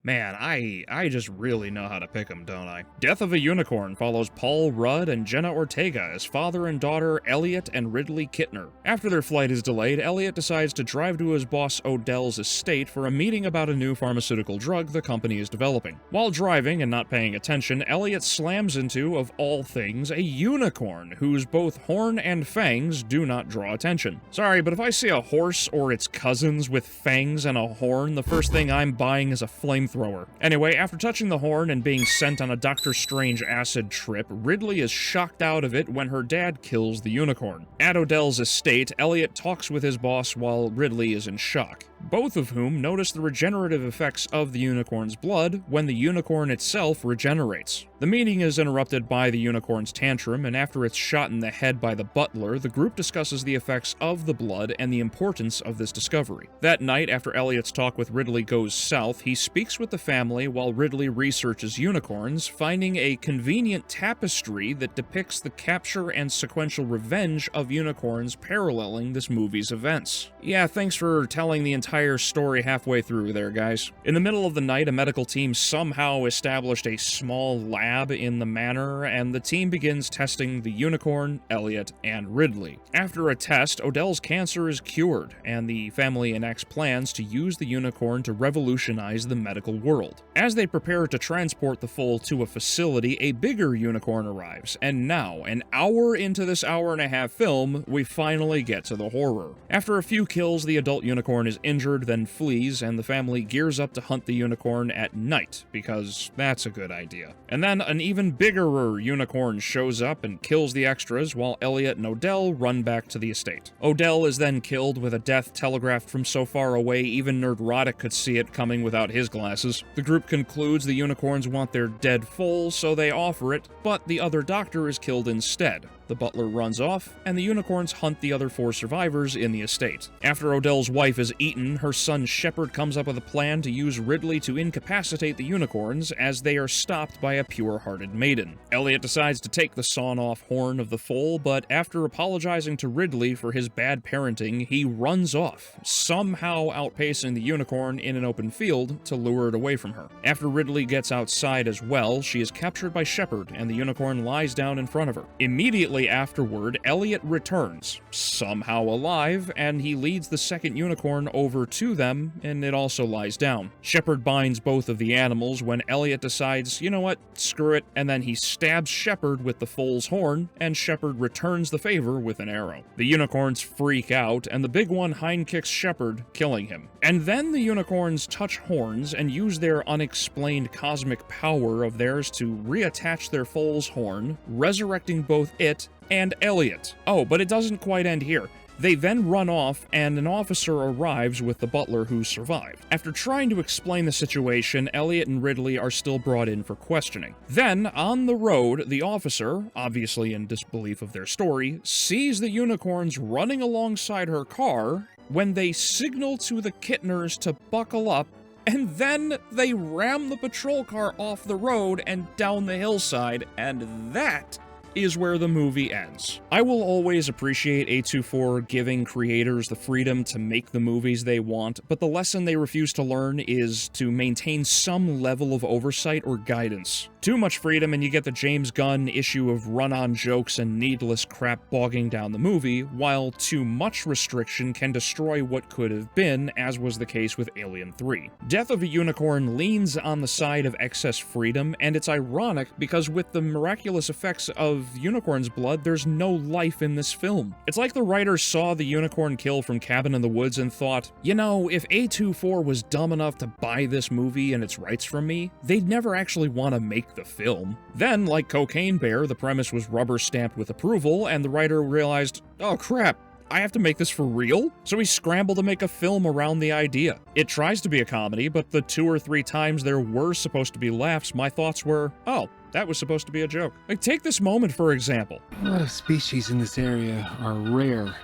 Man, I just really know how to pick 'em, don't I? Death of a Unicorn follows Paul Rudd and Jenna Ortega as father and daughter Elliot and Ridley Kittner. After their flight is delayed, Elliot decides to drive to his boss Odell's estate for a meeting about a new pharmaceutical drug the company is developing. While driving and not paying attention, Elliot slams into, of all things, a unicorn whose both horn and fangs do not draw attention. Sorry, but if I see a horse or its cousins with fangs and a horn, the first thing I'm buying is a flamethrower. Anyway, after touching the horn and being sent on a Doctor Strange acid trip, Ridley is shocked out of it when her dad kills the unicorn. At Odell's estate, Elliot talks with his boss while Ridley is in shock, both of whom notice the regenerative effects of the unicorn's blood when the unicorn itself regenerates. The meeting is interrupted by the unicorn's tantrum, and after it's shot in the head by the butler, the group discusses the effects of the blood and the importance of this discovery. That night, after Elliot's talk with Ridley goes south, he speaks with the family while Ridley researches unicorns, finding a convenient tapestry that depicts the capture and sequential revenge of unicorns paralleling this movie's events. Yeah, thanks for telling the entire story halfway through there, guys. In the middle of the night, a medical team somehow established a small lab in the manor, and the team begins testing the unicorn, Elliot, and Ridley. After a test, Odell's cancer is cured, and the family enacts plans to use the unicorn to revolutionize the medical world. As they prepare to transport the foal to a facility, a bigger unicorn arrives, and now, an hour into this hour-and-a-half film, we finally get to the horror. After a few kills, the adult unicorn is injured, then flees, and the family gears up to hunt the unicorn at night, because that's a good idea. And then an even bigger unicorn shows up and kills the extras, while Elliot and Odell run back to the estate. Odell is then killed with a death telegraphed from so far away even Nerdrotic could see it coming without his glasses. The group concludes the unicorns want their dead foal, so they offer it, but the other doctor is killed instead. The butler runs off, and the unicorns hunt the other 4 survivors in the estate. After Odell's wife is eaten, her son Shepard comes up with a plan to use Ridley to incapacitate the unicorns as they are stopped by a pure-hearted maiden. Elliot decides to take the sawn-off horn of the foal, but after apologizing to Ridley for his bad parenting, he runs off, somehow outpacing the unicorn in an open field to lure it away from her. After Ridley gets outside as well, she is captured by Shepard, and the unicorn lies down in front of her. Immediately afterward, Elliot returns, somehow alive, and he leads the second unicorn over to them, and it also lies down. Shepard binds both of the animals when Elliot decides, you know what, screw it, and then he stabs Shepard with the foal's horn, and Shepard returns the favor with an arrow. The unicorns freak out, and the big one hind kicks Shepard, killing him. And then the unicorns touch horns and use their unexplained cosmic power of theirs to reattach their foal's horn, resurrecting both it and Elliot. Oh, but it doesn't quite end here. They then run off, and an officer arrives with the butler who survived. After trying to explain the situation, Elliot and Ridley are still brought in for questioning. Then, on the road, the officer, obviously in disbelief of their story, sees the unicorns running alongside her car when they signal to the Kittners to buckle up, and then they ram the patrol car off the road and down the hillside, and that is where the movie ends. I will always appreciate A24 giving creators the freedom to make the movies they want, but the lesson they refuse to learn is to maintain some level of oversight or guidance. Too much freedom and you get the James Gunn issue of run-on jokes and needless crap bogging down the movie, while too much restriction can destroy what could have been, as was the case with Alien 3. Death of a Unicorn leans on the side of excess freedom, and it's ironic because with the miraculous effects of unicorn's blood, there's no life in this film. It's like the writers saw the unicorn kill from Cabin in the Woods and thought, you know, if A24 was dumb enough to buy this movie and its rights from me, they'd never actually want to make the film. Then, like Cocaine Bear, the premise was rubber-stamped with approval, and the writer realized, oh crap, I have to make this for real? So he scrambled to make a film around the idea. It tries to be a comedy, but the 2 or 3 times there were supposed to be laughs, my thoughts were, oh, that was supposed to be a joke. Like, take this moment for example. A lot of species in this area are rare.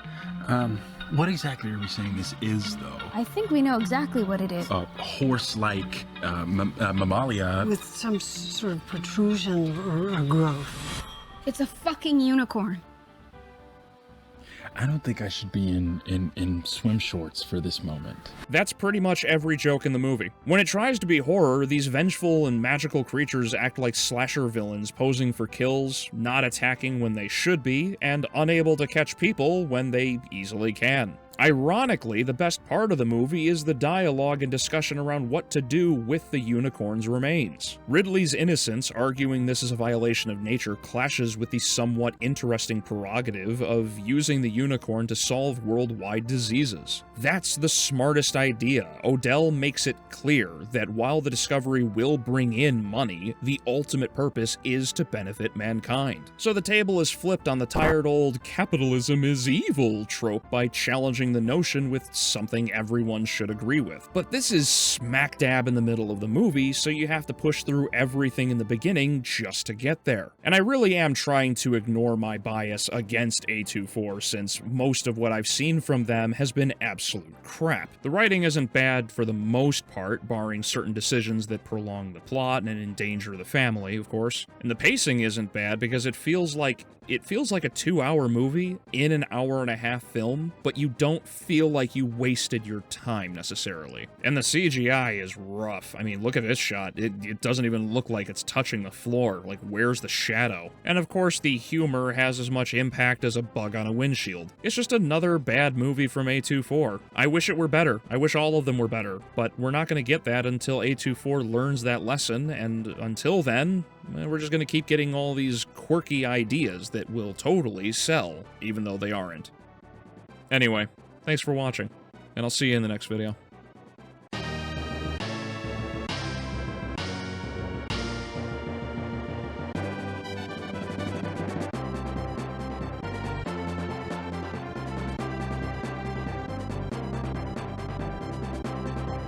What exactly are we saying this is, though? I think we know exactly what it is. A horse-like mammalia. With some sort of protrusion or growth. It's a fucking unicorn. I don't think I should be in swim shorts for this moment. That's pretty much every joke in the movie. When it tries to be horror, these vengeful and magical creatures act like slasher villains posing for kills, not attacking when they should be, and unable to catch people when they easily can. Ironically, the best part of the movie is the dialogue and discussion around what to do with the unicorn's remains. Ridley's innocence, arguing this is a violation of nature, clashes with the somewhat interesting prerogative of using the unicorn to solve worldwide diseases. That's the smartest idea. Odell makes it clear that while the discovery will bring in money, the ultimate purpose is to benefit mankind. So the table is flipped on the tired old capitalism is evil trope by challenging the notion with something everyone should agree with. But this is smack dab in the middle of the movie, so you have to push through everything in the beginning just to get there. And I really am trying to ignore my bias against A24, since most of what I've seen from them has been absolute crap. The writing isn't bad for the most part, barring certain decisions that prolong the plot and endanger the family, of course. And the pacing isn't bad because it feels like a 2-hour movie in an hour-and-a-half film, but you don't feel like you wasted your time necessarily. And the CGI is rough. I mean, look at this shot. It doesn't even look like it's touching the floor. Like, where's the shadow? And of course, the humor has as much impact as a bug on a windshield. It's just another bad movie from A24. I wish it were better. I wish all of them were better, but we're not going to get that until A24 learns that lesson, and until then, we're just going to keep getting all these quirky ideas that will totally sell, even though they aren't. Anyway, thanks for watching, and I'll see you in the next video.